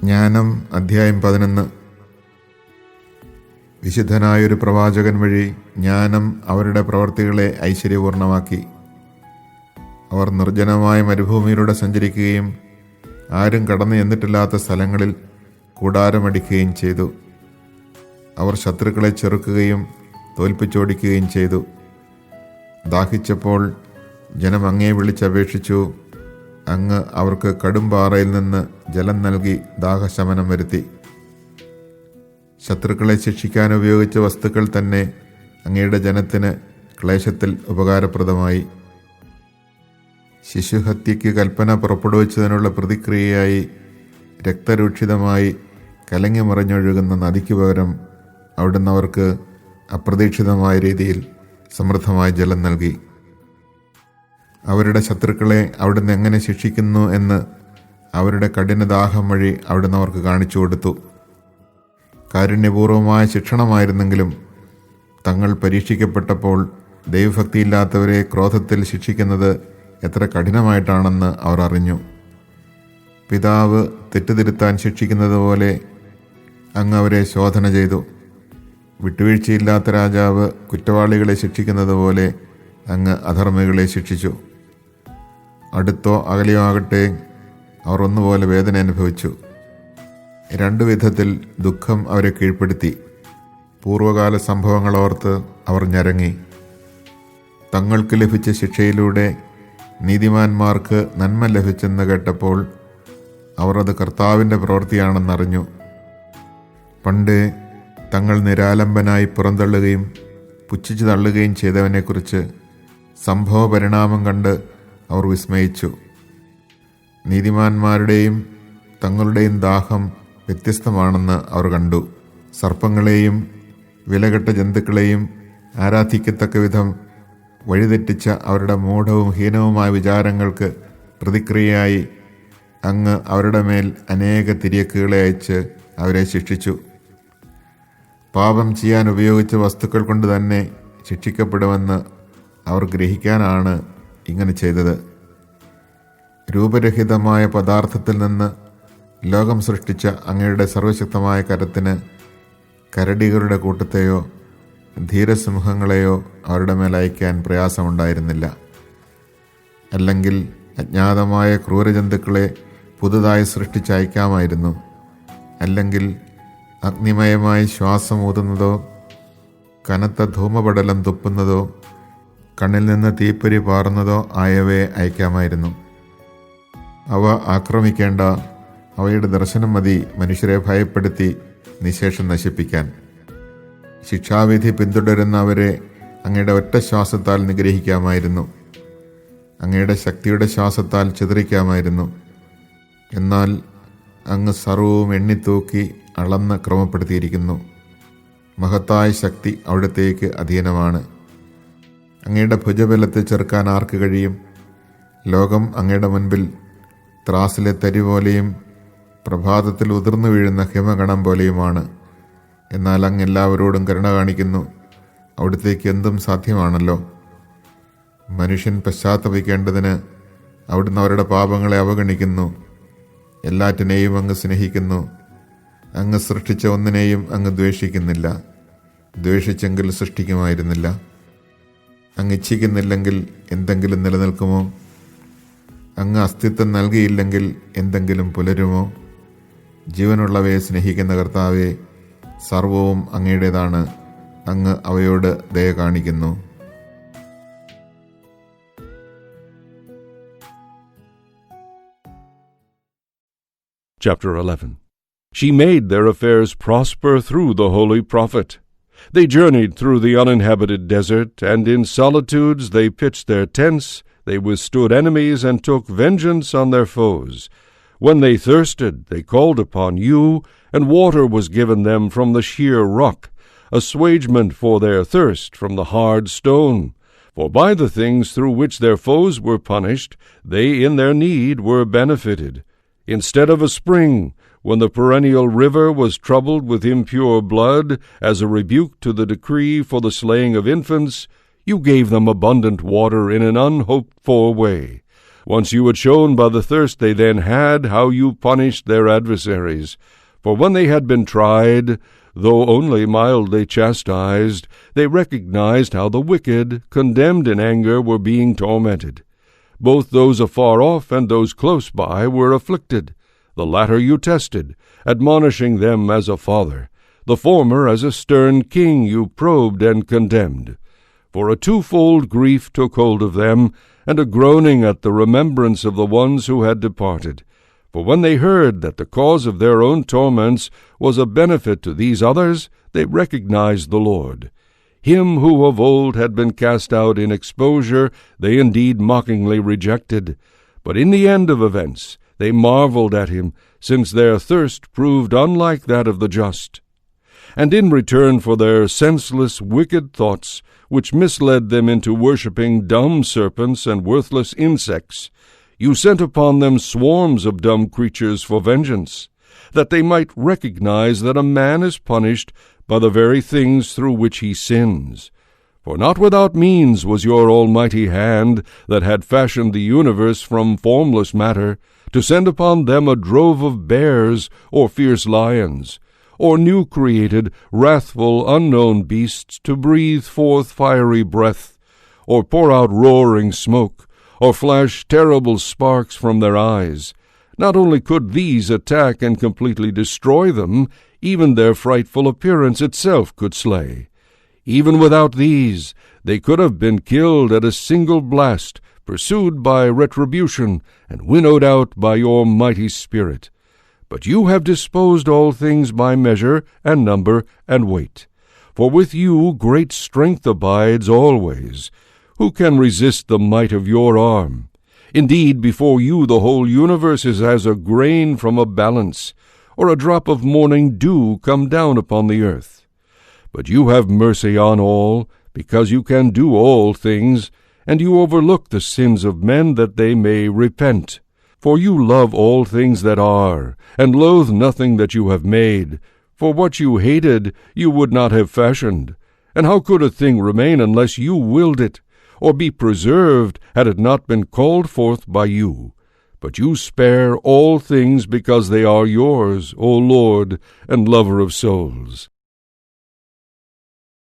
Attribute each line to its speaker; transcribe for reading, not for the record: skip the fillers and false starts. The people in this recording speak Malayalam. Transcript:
Speaker 1: ജ്ഞാനം അധ്യായം 11. വിശുദ്ധനായൊരു പ്രവാചകൻ വഴി ജ്ഞാനം അവരുടെ പ്രവൃത്തികളെ ഐശ്വര്യപൂർണമാക്കി. അവർ നിർജ്ജനമായ മരുഭൂമിയിലൂടെ സഞ്ചരിക്കുകയും ആരും കടന്നു ചെന്നിട്ടില്ലാത്ത സ്ഥലങ്ങളിൽ കൂടാരമടിക്കുകയും ചെയ്തു. അവർ ശത്രുക്കളെ ചെറുക്കുകയും തോൽപ്പിച്ചോടിക്കുകയും ചെയ്തു. ദാഹിച്ചപ്പോൾ ജനം അങ്ങയെ വിളിച്ചപേക്ഷിച്ചു. അങ്ങ് അവർക്ക് കടുംപാറയിൽ നിന്ന് ജലം നൽകി ദാഹശമനം വരുത്തി. ശത്രുക്കളെ ശിക്ഷിക്കാൻ ഉപയോഗിച്ച വസ്തുക്കൾ തന്നെ അങ്ങയുടെ ജനത്തിന് ക്ലേശത്തിൽ ഉപകാരപ്രദമായി. ശിശുഹത്യയ്ക്ക് കൽപ്പന പുറപ്പെടുവിച്ചതിനുള്ള പ്രതിക്രിയയായി രക്തരൂക്ഷിതമായി കലങ്ങി മറിഞ്ഞൊഴുകുന്ന നദിക്ക് പകരം അവിടുന്ന് അവർക്ക് അപ്രതീക്ഷിതമായ രീതിയിൽ സമൃദ്ധമായ ജലം നൽകി. അവരുടെ ശത്രുക്കളെ അവിടുന്ന് എങ്ങനെ ശിക്ഷിക്കുന്നു എന്ന് അവരുടെ കഠിനദാഹം വഴി അവിടുന്ന് അവർക്ക് കാണിച്ചു കൊടുത്തു. കാരുണ്യപൂർവമായ ശിക്ഷണമായിരുന്നെങ്കിലും തങ്ങൾ പരീക്ഷിക്കപ്പെട്ടപ്പോൾ ദൈവഭക്തിയില്ലാത്തവരെ ക്രോധത്തിൽ ശിക്ഷിക്കുന്നത് എത്ര കഠിനമായിട്ടാണെന്ന് അവർ അറിഞ്ഞു. പിതാവ് തെറ്റുതിരുത്താൻ ശിക്ഷിക്കുന്നത് പോലെ അങ്ങ് അവരെ ശോധന ചെയ്തു. വിട്ടുവീഴ്ചയില്ലാത്ത രാജാവ് കുറ്റവാളികളെ ശിക്ഷിക്കുന്നത് പോലെ അങ്ങ് അധർമ്മികളെ ശിക്ഷിച്ചു. അടുത്തോ അകലെയോ ആകട്ടെ, അവർ ഒന്നുപോലെ വേദന അനുഭവിച്ചു. രണ്ടു വിധത്തിൽ ദുഃഖം അവരെ കീഴ്പ്പെടുത്തി. പൂർവകാല സംഭവങ്ങളോർത്ത് അവർ ഞരങ്ങി. തങ്ങൾക്ക് ലഭിച്ച ശിക്ഷയിലൂടെ നീതിമാന്മാർക്ക് നന്മ ലഭിച്ചെന്ന് കേട്ടപ്പോൾ അവർ അത് കർത്താവിൻ്റെ പ്രവൃത്തിയാണെന്നറിഞ്ഞു. പണ്ട് തങ്ങൾ നിരാലംബനായി പുറന്തള്ളുകയും പുച്ഛിച്ചു തള്ളുകയും ചെയ്തവനെക്കുറിച്ച് സംഭവ പരിണാമം കണ്ട് അവർ വിസ്മയിച്ചു. നീതിമാന്മാരുടെയും തങ്ങളുടെയും ദാഹം വ്യത്യസ്തമാണെന്ന് അവർ കണ്ടു. സർപ്പങ്ങളെയും വിലകെട്ട ജന്തുക്കളെയും ആരാധിക്കത്തക്ക വിധം വഴിതെറ്റിച്ച അവരുടെ മൂഢവും ഹീനവുമായ വിചാരങ്ങൾക്ക് പ്രതിക്രിയയായി അങ്ങ് അവരുടെ മേൽ അനേക തിര്യക്കുകളെ അയച്ച് അവരെ ശിക്ഷിച്ചു. പാപം ചെയ്യാൻ ഉപയോഗിച്ച വസ്തുക്കൾ കൊണ്ട് തന്നെ ശിക്ഷിക്കപ്പെടുമെന്ന് അവർ ഗ്രഹിക്കാനാണ് ഇങ്ങനെ ചെയ്തത്. രൂപരഹിതമായ പദാർത്ഥത്തിൽ നിന്ന് ലോകം സൃഷ്ടിച്ച അങ്ങയുടെ സർവശക്തമായ കരത്തിന് കരടികളുടെ കൂട്ടത്തെയോ ധീരസിംഹങ്ങളെയോ അവരുടെ മേൽ അയക്കാൻ പ്രയാസമുണ്ടായിരുന്നില്ല. അല്ലെങ്കിൽ അജ്ഞാതമായ ക്രൂരജന്തുക്കളെ പുതുതായി സൃഷ്ടിച്ചയക്കാമായിരുന്നു. അല്ലെങ്കിൽ അഗ്നിമയമായി ശ്വാസം ഊതുന്നതോ കനത്ത ധൂമപടലം തുപ്പുന്നതോ കണ്ണിൽ നിന്ന് തീപ്പൊരി പാറുന്നതോ ആയവയെ അയക്കാമായിരുന്നു. അവ ആക്രമിക്കേണ്ട, അവയുടെ ദർശനം മതി മനുഷ്യരെ ഭയപ്പെടുത്തി നിശേഷം നശിപ്പിക്കാൻ. ശിക്ഷാവിധി പിന്തുടരുന്ന അവരെ അങ്ങയുടെ ഒറ്റ ശ്വാസത്താൽ നിഗ്രഹിക്കാമായിരുന്നു. അങ്ങയുടെ ശക്തിയുടെ ശ്വാസത്താൽ ചിതറിക്കാമായിരുന്നു. എന്നാൽ അങ്ങ് സർവവും എണ്ണിത്തൂക്കി അളന്ന് ക്രമപ്പെടുത്തിയിരിക്കുന്നു. മഹത്തായ ശക്തി അവിടത്തേക്ക് അധീനമാണ്. അങ്ങയുടെ ഭുജബലത്തെ ചെറുക്കാൻ ആർക്ക് കഴിയും? ലോകം അങ്ങയുടെ മുൻപിൽ ത്രാസിലെ തരി പോലെയും പ്രഭാതത്തിൽ ഉതിർന്നു വീഴുന്ന ഹിമഗണം പോലെയുമാണ്. എന്നാൽ അങ്ങ് എല്ലാവരോടും കരുണ കാണിക്കുന്നു. അവിടത്തേക്ക് എന്തും സാധ്യമാണല്ലോ. മനുഷ്യൻ പശ്ചാത്തപിക്കേണ്ടതിന് അവിടുന്ന് അവരുടെ പാപങ്ങളെ അവഗണിക്കുന്നു. എല്ലാറ്റിനെയും അങ്ങ് സ്നേഹിക്കുന്നു. അങ്ങ് സൃഷ്ടിച്ച ഒന്നിനെയും അങ്ങ് ദ്വേഷിക്കുന്നില്ല. ദ്വേഷിച്ചെങ്കിൽ സൃഷ്ടിക്കുമായിരുന്നില്ല. അങ്ങ് ഇച്ഛിക്കുന്നില്ലെങ്കിൽ എന്തെങ്കിലും നിലനിൽക്കുമോ? അങ്ങ് അസ്തിത്വം നൽകിയില്ലെങ്കിൽ എന്തെങ്കിലും പുലരുമോ? ജീവനുള്ളവയെ സ്നേഹിക്കുന്ന കർത്താവെ, സർവവും അങ്ങയുടേതാണ്. അങ്ങ് അവയോട് ദയ കാണിക്കുന്നു.
Speaker 2: Chapter 11. She made their affairs prosper through the holy prophet. They journeyed through the uninhabited desert, and in solitudes they pitched their tents. They withstood enemies and took vengeance on their foes. When they thirsted, they called upon you, and water was given them from the sheer rock, assuagement for their thirst from the hard stone. For by the things through which their foes were punished, they in their need were benefited. Instead of a spring, when the perennial river was troubled with impure blood, as a rebuke to the decree for the slaying of infants, you gave them abundant water in an unhoped-for way. Once you had shown by the thirst they then had how you punished their adversaries. For when they had been tried, though only mildly chastised, they recognized how the wicked, condemned in anger, were being tormented. Both those afar off and those close by were afflicted. The latter you tested, admonishing them as a father. The former as a stern king you probed and condemned. For a twofold grief took hold of them, and a groaning at the remembrance of the ones who had departed. For when they heard that the cause of their own torments was a benefit to these others, they recognized the Lord. Him who of old had been cast out in exposure they indeed mockingly rejected. But in the end of events they marveled at him, since their thirst proved unlike that of the just. And in return for their senseless, wicked thoughts, which misled them into worshipping dumb serpents and worthless insects, you sent upon them swarms of dumb creatures for vengeance, that they might recognize that a man is punished by the very things through which he sins. For not without means was your almighty hand, that had fashioned the universe from formless matter, to send upon them a drove of bears or fierce lions, or new-created, wrathful, unknown beasts to breathe forth fiery breath, or pour out roaring smoke, or flash terrible sparks from their eyes. Not only could these attack and completely destroy them, even their frightful appearance itself could slay. Even without these, they could have been killed at a single blast, pursued by retribution, and winnowed out by your mighty spirit. But you have disposed all things by measure, and number, and weight. For with you great strength abides always. Who can resist the might of your arm? Indeed, before you the whole universe is as a grain from a balance, or a drop of morning dew come down upon the earth. But you have mercy on all, because you can do all things, and you overlook the sins of men that they may repent. For you love all things that are, and loathe nothing that you have made. For what you hated you would not have fashioned. And how could a thing remain unless you willed it, or be preserved had it not been called forth by you? But you spare all things because they are yours, O Lord, and lover of souls.